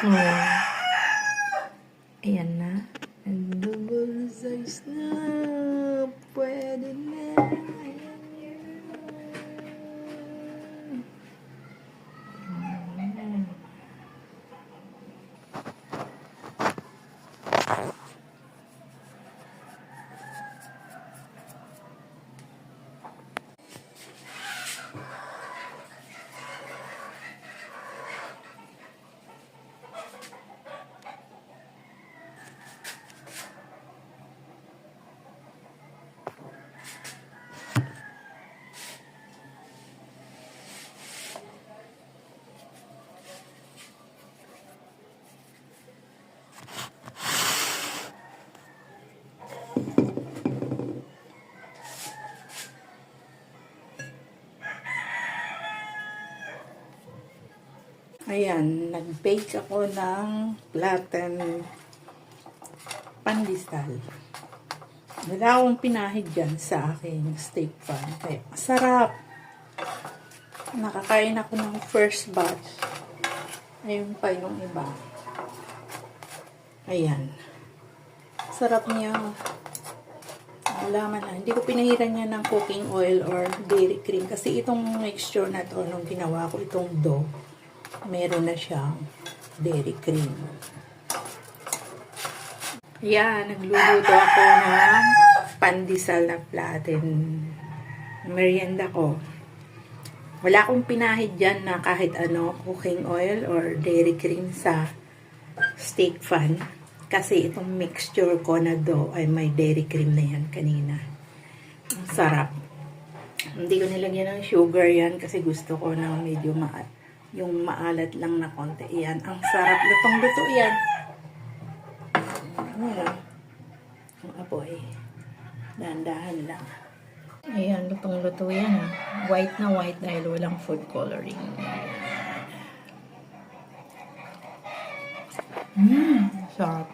Oh. Ayan na. Double size na. Pwede na. Ayan yun. Ayan, nag-bake ako ng flattened pandesal. Wala akong pinahid dyan sa aking steak pan. Kaya masarap. Nakakain ako ng first batch. Ayun pa yung iba. Ayan. Sarap niya. Wala man lang. Hindi ko pinahiran niya ng cooking oil or dairy cream. Kasi itong mixture na to, nung ginawa ko itong dough, meron na siyang dairy cream. Ayan, nagluluto ako ng pandesal na flattened merienda ko. Wala akong pinahid dyan na kahit ano, cooking oil or dairy cream sa steak pan. Kasi itong mixture ko na dough ay may dairy cream na yan kanina. Ang sarap. Hindi ko nilagyan ng sugar yan kasi gusto ko na medyo yung maalat lang na konti. Yan. Ang sarap. Lutong-luto yan. Ayan. Ang apoy. Dahan-dahan lang. Ayan. Lutong-luto yan. White na white dahil walang food coloring. Sarap.